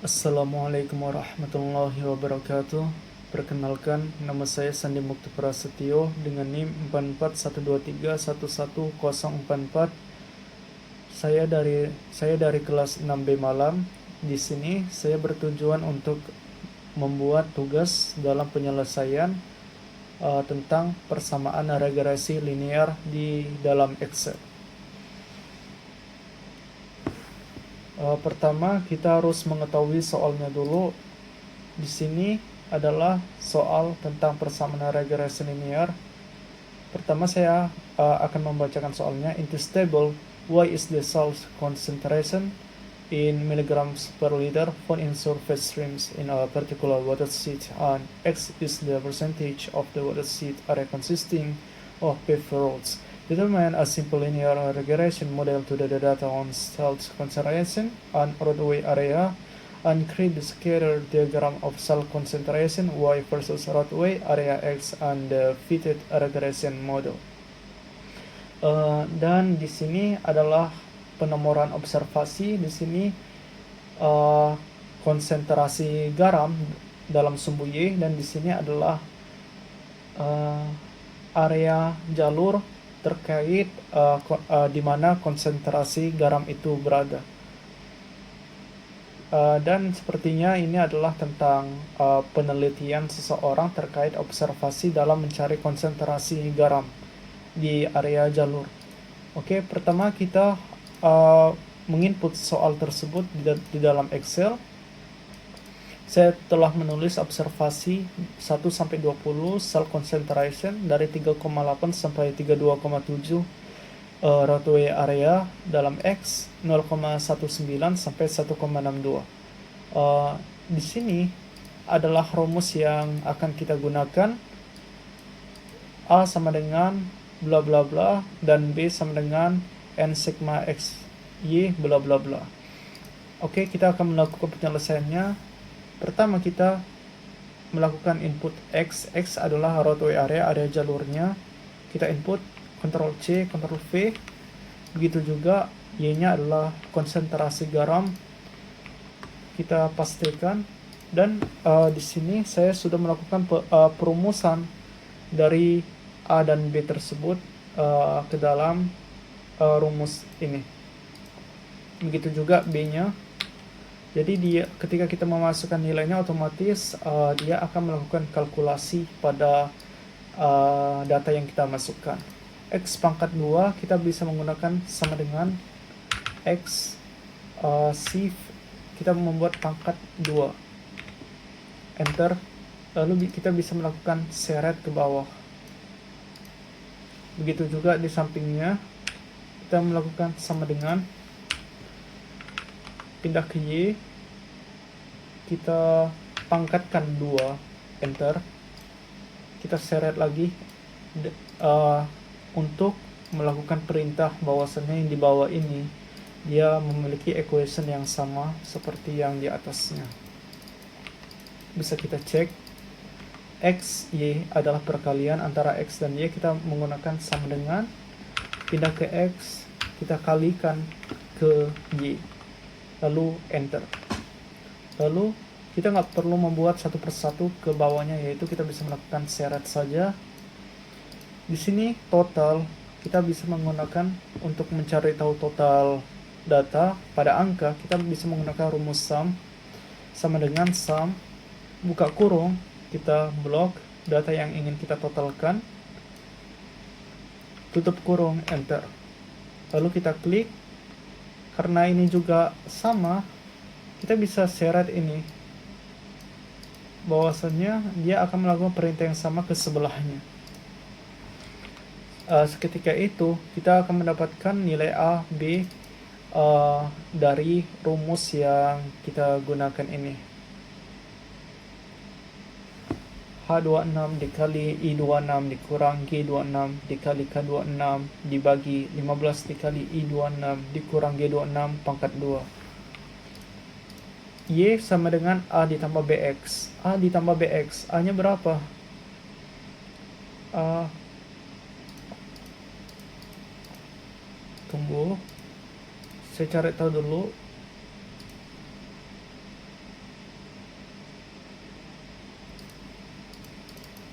Assalamualaikum warahmatullahi wabarakatuh. Perkenalkan, nama saya Sandi Mukti Prasetyo dengan NIM 4412311044. Saya dari kelas 6B Malam. Di sini saya bertujuan untuk membuat tugas dalam penyelesaian tentang persamaan regresi linear di dalam Excel. Pertama, kita harus mengetahui soalnya dulu. Di sini adalah soal tentang persamaan regresi linear. Pertama saya akan membacakan soalnya. In this table, Y is the salt concentration in milligrams per liter found in surface streams in a particular water sheet, and X is the percentage of the water sheet area consisting of paved roads. Determine a simple linear regression model to the data on salt concentration and roadway area, and create the scatter diagram of cell concentration Y versus roadway area X and the fitted regression model. Dan di sini adalah penomoran observasi. Di sini konsentrasi garam dalam sumbu Y, dan di sini adalah area jalur terkait di mana konsentrasi garam itu berada. Dan sepertinya ini adalah tentang penelitian seseorang terkait observasi dalam mencari konsentrasi garam di area jalur. Oke, pertama kita menginput soal tersebut di dalam Excel. Saya telah menulis observasi 1-20 cell concentration dari 3,8 sampai 32,7 roadway area dalam X 0,19 sampai 1,62. Di sini adalah rumus yang akan kita gunakan. A sama dengan bla bla bla dan B sama dengan N sigma X Y bla bla bla. Oke, kita akan melakukan penyelesaiannya. Pertama kita melakukan input X. X adalah roadway area jalurnya. Kita input Ctrl C, Ctrl V. Begitu juga Y-nya adalah konsentrasi garam. Kita pastikan. Dan di sini saya sudah melakukan perumusan dari A dan B tersebut ke dalam rumus ini. Begitu juga B-nya. Jadi ketika kita memasukkan nilainya, otomatis dia akan melakukan kalkulasi pada data yang kita masukkan. X pangkat 2 kita bisa menggunakan sama dengan X shift, kita membuat pangkat 2, enter, lalu kita bisa melakukan seret ke bawah. Begitu juga di sampingnya, kita melakukan sama dengan pindah ke Y, kita pangkatkan 2, enter, kita seret lagi untuk melakukan perintah bahwasannya yang di bawah ini dia memiliki equation yang sama seperti yang di atasnya. Bisa kita cek X, Y adalah perkalian antara X dan Y. Kita menggunakan sama dengan, pindah ke X, kita kalikan ke Y, lalu enter. Lalu kita nggak perlu membuat satu persatu ke bawahnya, yaitu kita bisa melakukan seret saja. Di sini total kita bisa menggunakan untuk mencari tahu total data pada angka. Kita bisa menggunakan rumus sum, sama dengan sum buka kurung, kita blok data yang ingin kita totalkan, tutup kurung, enter. Lalu kita klik. Karena ini juga sama, kita bisa seret ini, bahwasannya dia akan melakukan perintah yang sama ke sebelahnya. Seketika itu kita akan mendapatkan nilai A, B dari rumus yang kita gunakan ini. H26 dikali I26 dikurang G26 dikali K26 dibagi 15 dikali I26 dikurang G26 pangkat 2. Y sama dengan A ditambah BX. A ditambah BX, A nya berapa? Tunggu, saya cari tahu dulu.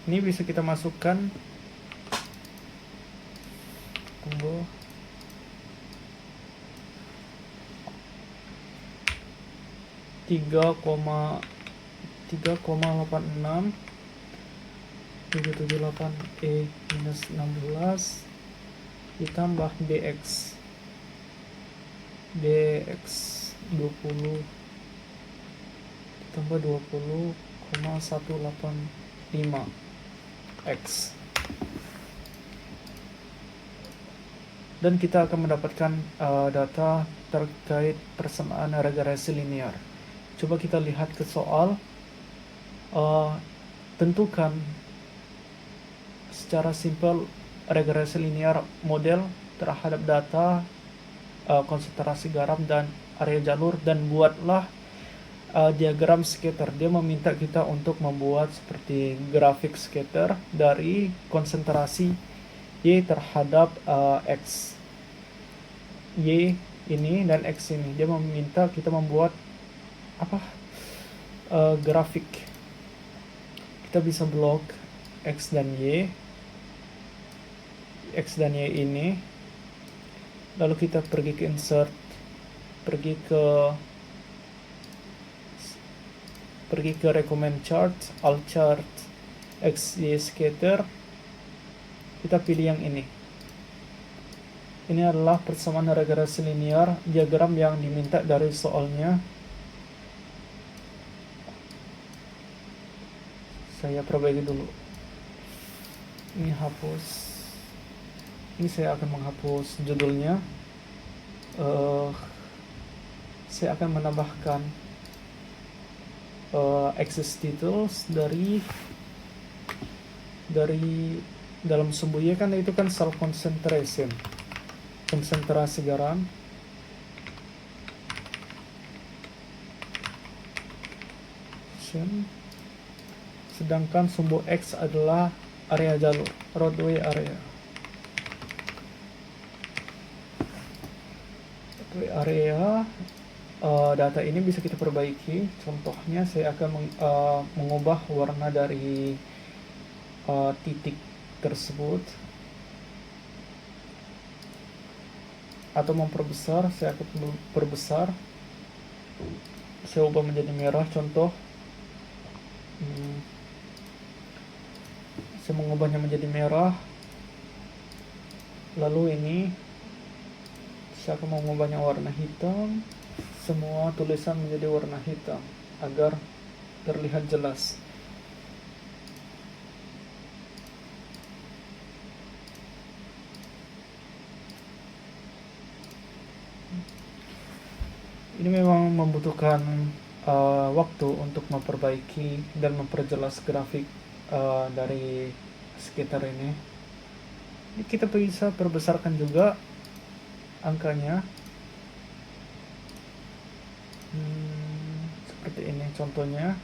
Ini bisa kita masukkan tunggu 3,86 778 minus 16 ditambah dx 20 ditambah 20,185 x, dan kita akan mendapatkan data terkait persamaan regresi linear. Coba kita lihat ke soal. Tentukan secara simpel regresi linear model terhadap data konsentrasi garam dan area jalur, dan buatlah diagram scatter. Dia meminta kita untuk membuat seperti grafik scatter dari konsentrasi Y terhadap X. Y ini dan X ini. Dia meminta kita membuat grafik. Kita bisa blok X dan Y. X dan Y ini. Lalu kita pergi ke insert, pergi ke recommend chart, all chart, X, Y scatter. Kita pilih yang ini. Ini adalah persamaan regresi linear, diagram yang diminta dari soalnya. Saya perbaiki dulu. Ini hapus. Ini saya akan menghapus judulnya. Saya akan menambahkan access titles dari dalam sumbu Y kan itu kan cell concentration, konsentrasi garam. Sedangkan sumbu X adalah area jalur, roadway area. Data ini bisa kita perbaiki. Contohnya saya akan mengubah warna dari titik tersebut atau memperbesar. Saya akan perbesar. Saya ubah menjadi merah. Contoh, saya mengubahnya menjadi merah. Lalu ini saya akan mengubahnya warna hitam. Semua tulisan menjadi warna hitam agar terlihat jelas. Ini memang membutuhkan waktu untuk memperbaiki dan memperjelas grafik dari scatter ini. Kita bisa perbesarkan juga angkanya. Seperti ini contohnya.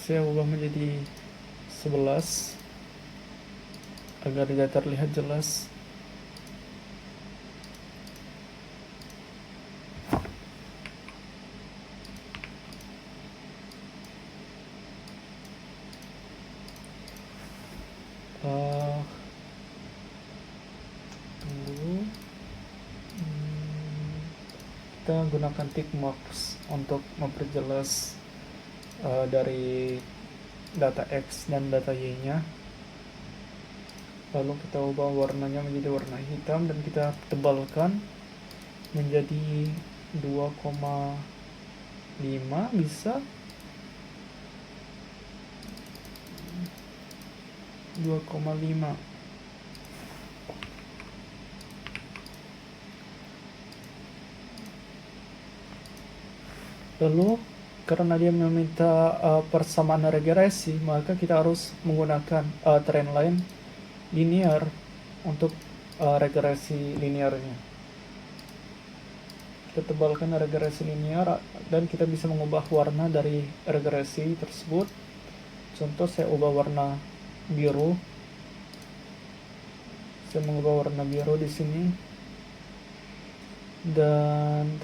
Saya ubah menjadi 11 agar tidak terlihat jelas. Tunggu. Kita gunakan tick marks untuk memperjelas dari data X dan data Y nya. Lalu kita ubah warnanya menjadi warna hitam dan kita tebalkan menjadi 2,5 bisa 2,5. Lalu karena dia meminta persamaan regresi, maka kita harus menggunakan trend line linear untuk regresi linearnya. Kita tebalkan regresi linear dan kita bisa mengubah warna dari regresi tersebut. Contoh, saya ubah warna biru Saya mengubah warna biru di sini, dan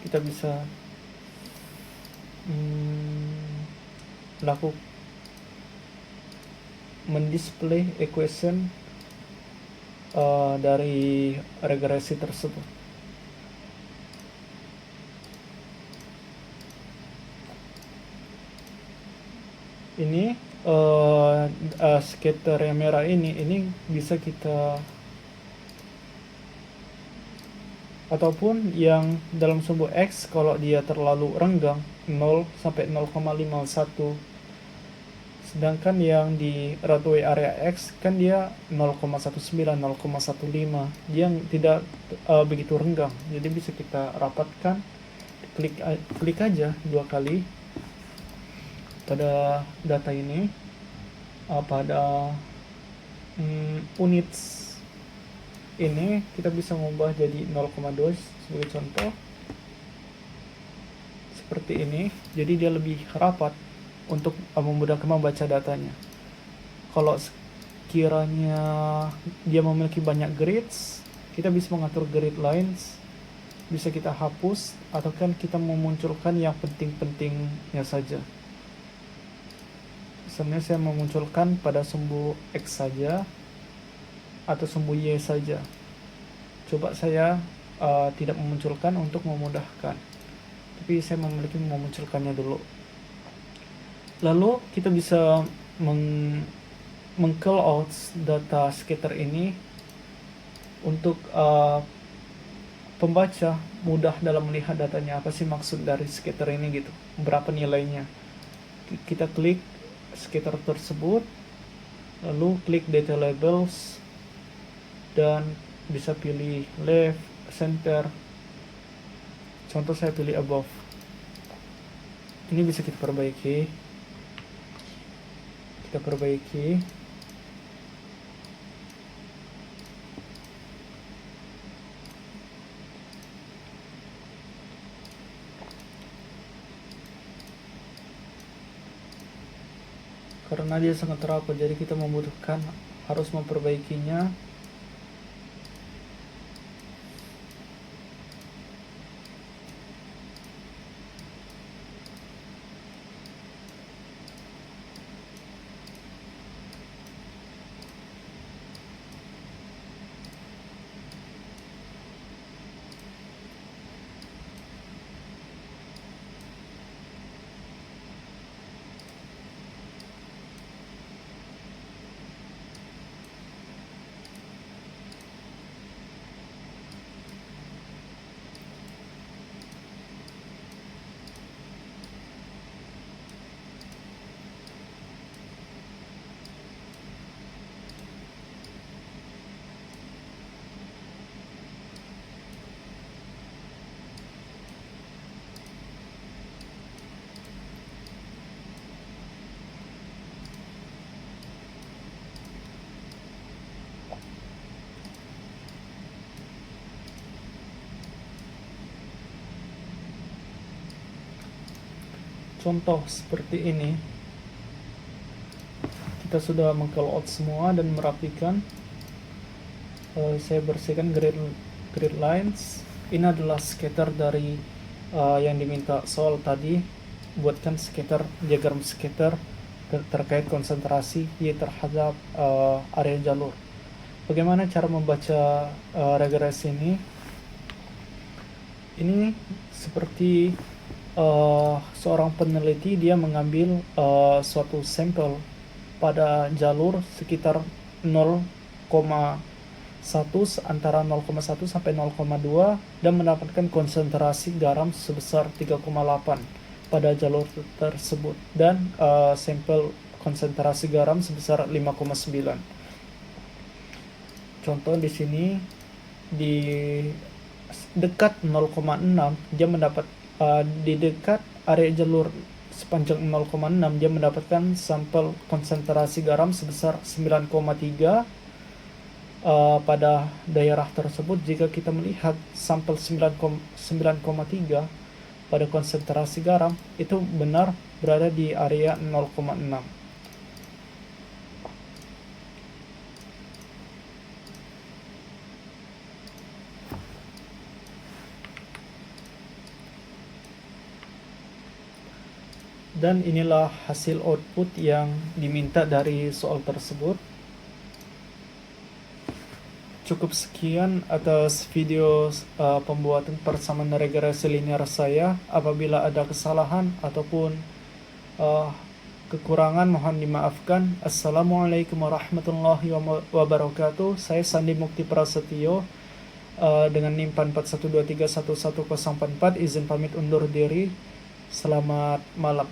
kita bisa mendisplay equation dari regresi tersebut. Ini scatter yang merah ini bisa kita, ataupun yang dalam sumbu X kalau dia terlalu renggang 0 sampai 0,51, sedangkan yang di runway area X kan dia 0,19, 0,15, dia tidak begitu renggang, jadi bisa kita rapatkan. Klik aja 2 kali pada data ini, pada units ini kita bisa mengubah jadi 0,2 sebagai contoh, seperti ini. Jadi dia lebih rapat untuk memudahkan membaca datanya. Kalau sekiranya dia memiliki banyak grids, kita bisa mengatur grid lines, bisa kita hapus, atau kan kita memunculkan yang penting-pentingnya saja. Misalnya saya memunculkan pada sumbu X saja atau sumbu Y saja. Coba saya tidak memunculkan untuk memudahkan, tapi saya memunculkannya dulu. Lalu kita bisa meng-call out data scatter ini untuk pembaca mudah dalam melihat datanya, apa sih maksud dari scatter ini gitu, berapa nilainya. Kita klik scatter tersebut, lalu klik data labels, dan bisa pilih left, center. Contoh saya pilih above. Ini bisa kita perbaiki. Karena dia sangat rapat, jadi kita membutuhkan harus memperbaikinya. Contoh seperti ini, kita sudah meng-call out semua dan merapikan. Saya bersihkan grid lines. Ini adalah scatter dari yang diminta soal tadi. Buatkan diagram scatter terkait konsentrasi Y terhadap area jalur. Bagaimana cara membaca regresi ini? Ini seperti seorang peneliti, dia mengambil suatu sampel pada jalur sekitar 0,1, antara 0,1 sampai 0,2, dan mendapatkan konsentrasi garam sebesar 3,8 pada jalur tersebut, dan sampel konsentrasi garam sebesar 5,9. Contoh di sini di dekat 0,6 dia mendapat di dekat area jalur sepanjang 0,6 dia mendapatkan sampel konsentrasi garam sebesar 9,3 pada daerah tersebut. Jika kita melihat sampel 9,3 pada konsentrasi garam, itu benar berada di area 0,6. Dan inilah hasil output yang diminta dari soal tersebut. Cukup sekian atas video pembuatan persamaan regresi linear saya. Apabila ada kesalahan ataupun kekurangan mohon dimaafkan. Assalamualaikum warahmatullahi wabarakatuh. Saya Sandi Mukti Prasetyo dengan NIM 44123111044. Izin pamit undur diri. Selamat malam.